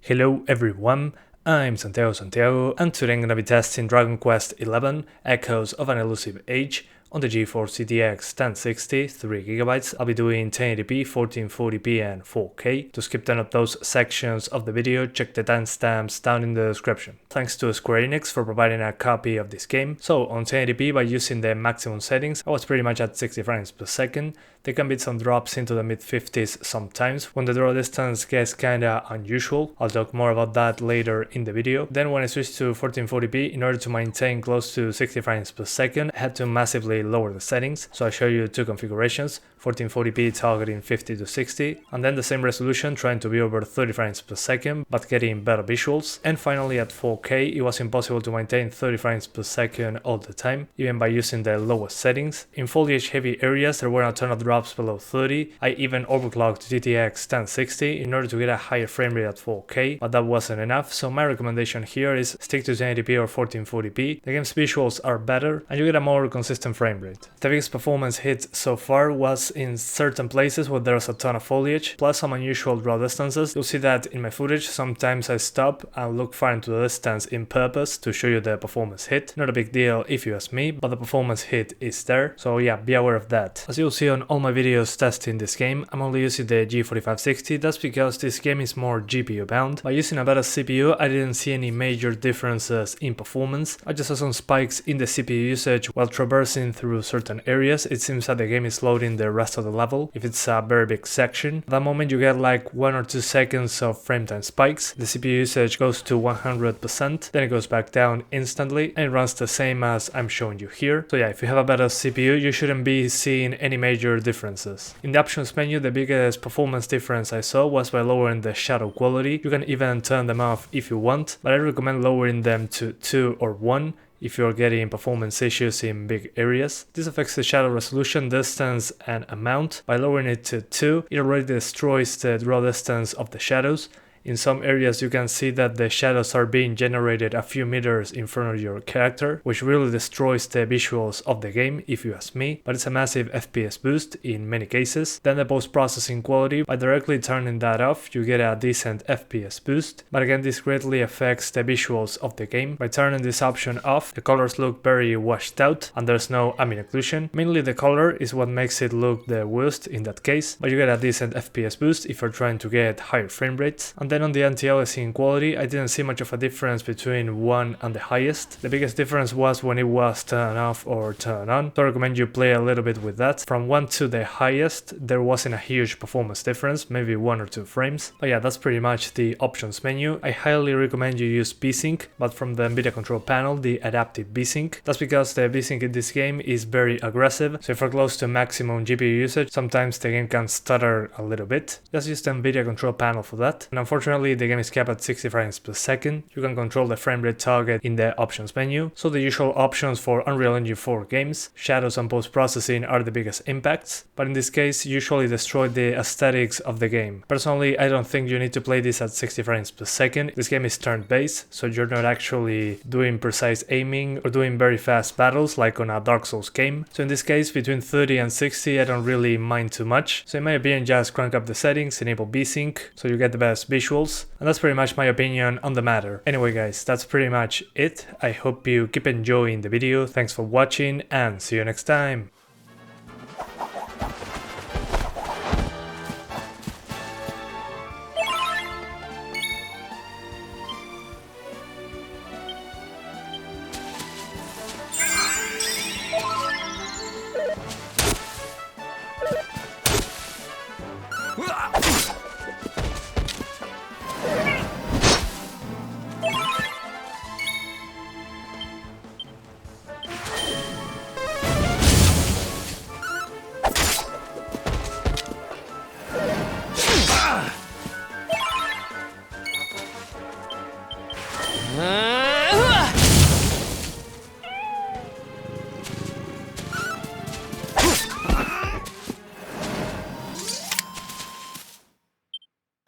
Hello everyone, I'm Santiago, and today I'm gonna be testing Dragon Quest XI Echoes of an Elusive Age on the GeForce GTX 1060, 3GB. I'll be doing 1080p, 1440p and 4K. To skip none of those sections of the video, check the timestamps down in the description. Thanks to Square Enix for providing a copy of this game. So on 1080p, by using the maximum settings, I was pretty much at 60 frames per second. There can be some drops into the mid-50s sometimes when the draw distance gets kinda unusual. I'll talk more about that later in the video. Then when I switched to 1440p, in order to maintain close to 60 frames per second, I had to massively lower the settings. So I show you two configurations, 1440p targeting 50 to 60, and then the same resolution trying to be over 30 frames per second, but getting better visuals. And finally at 4K, it was impossible to maintain 30 frames per second all the time, even by using the lowest settings. In foliage heavy areas, there were a ton of drops below 30. I even overclocked GTX 1060 in order to get a higher frame rate at 4K, but that wasn't enough, so my recommendation here is stick to 1080p or 1440p. The game's visuals are better, and you get a more consistent frame rate. The biggest performance hit so far was in certain places where there's a ton of foliage, plus some unusual draw distances. You'll see that in my footage. Sometimes I stop and look far into the distance in purpose to show you the performance hit. Not a big deal if you ask me, but the performance hit is there, so yeah, be aware of that. As you'll see on all my videos testing this game, I'm only using the G4560. That's because this game is more GPU bound. By using a better CPU, I didn't see any major differences in performance. I just saw some spikes in the CPU usage while traversing through certain areas. It seems that the game is loading the rest of the level if it's a very big section. At that moment you get like 1 or 2 seconds of frame time spikes. The CPU usage goes to 100%, then it goes back down instantly, and it runs the same as I'm showing you here. So yeah, if you have a better CPU, you shouldn't be seeing any major differences. In the options menu, the biggest performance difference I saw was by lowering the shadow quality. You can even turn them off if you want, but I recommend lowering them to 2 or 1 if you're getting performance issues in big areas. This affects the shadow resolution, distance and amount. By lowering it to 2, it already destroys the draw distance of the shadows. In some areas you can see that the shadows are being generated a few meters in front of your character, which really destroys the visuals of the game if you ask me, but it's a massive FPS boost in many cases. Then the post-processing quality, by directly turning that off you get a decent FPS boost, but again this greatly affects the visuals of the game. By turning this option off, the colors look very washed out and there's no ambient occlusion. Mainly the color is what makes it look the worst in that case, but you get a decent FPS boost if you're trying to get higher frame rates. And then on the anti-aliasing quality, I didn't see much of a difference between 1 and the highest. The biggest difference was when it was turned off or turned on, so I recommend you play a little bit with that. From 1 to the highest, there wasn't a huge performance difference, maybe 1 or 2 frames. But yeah, that's pretty much the options menu. I highly recommend you use vsync, but from the NVIDIA control panel, the adaptive vsync. That's because the vsync in this game is very aggressive, so if you're close to maximum GPU usage, sometimes the game can stutter a little bit. Just use the NVIDIA control panel for that. And unfortunately, the game is capped at 60 frames per second. You can control the frame rate target in the options menu. So the usual options for Unreal Engine 4 games, shadows and post-processing are the biggest impacts, but in this case usually destroy the aesthetics of the game. Personally, I don't think you need to play this at 60 frames per second. This game is turn-based, so you're not actually doing precise aiming or doing very fast battles like on a Dark Souls game. So in this case, between 30 and 60 I don't really mind too much. So in my opinion, just crank up the settings, enable vsync, so you get the best visuals. And that's pretty much my opinion on the matter. Anyway guys, that's pretty much it. I hope you keep enjoying the video. Thanks for watching and see you next time.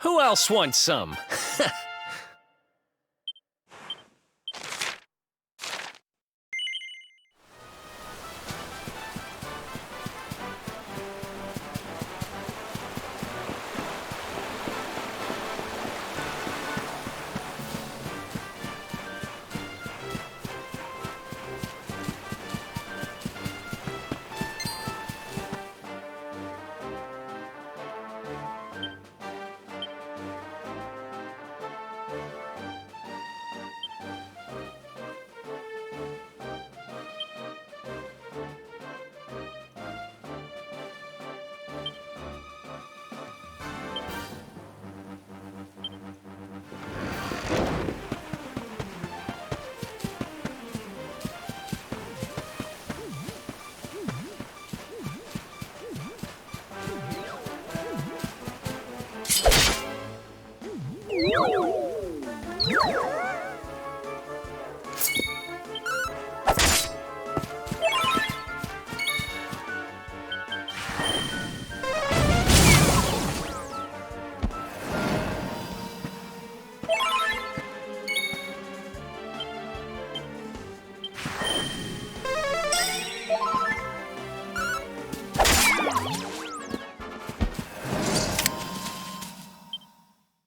Who else wants some?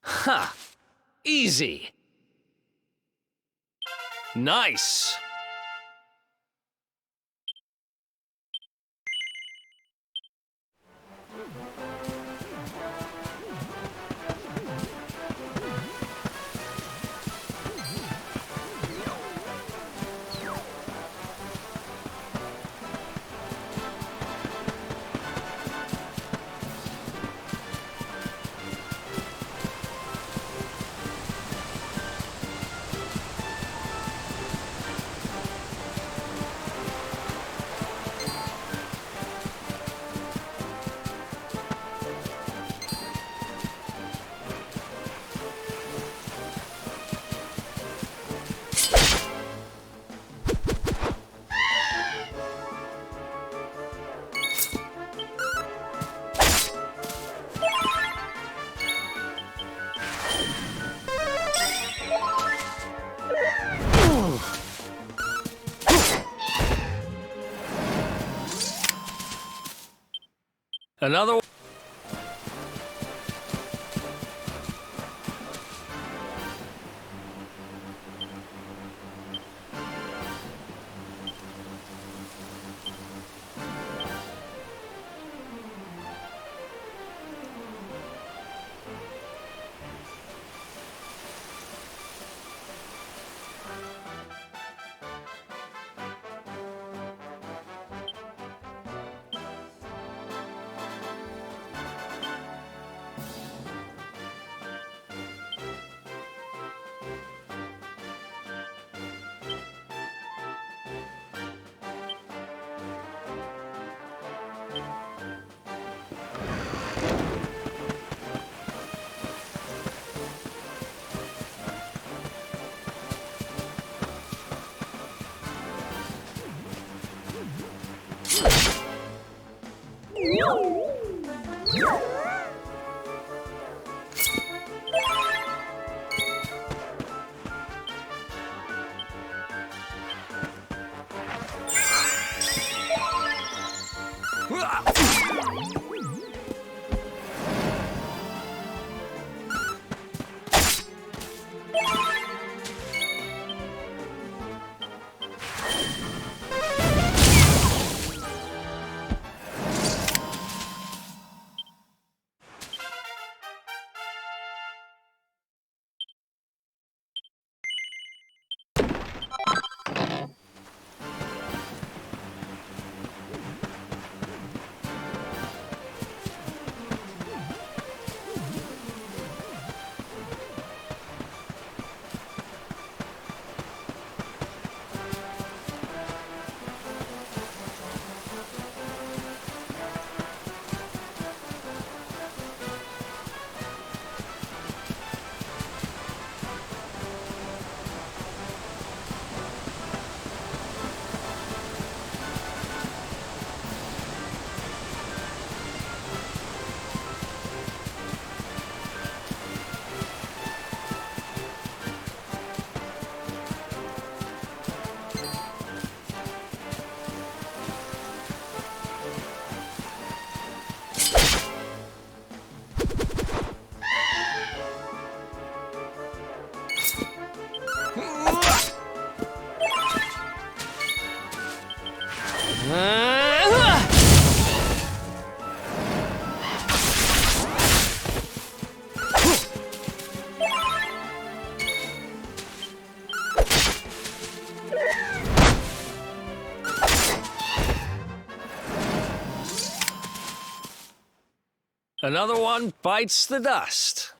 Ha! Easy. Nice. Another one. Another one bites the dust.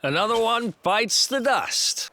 Another one bites the dust.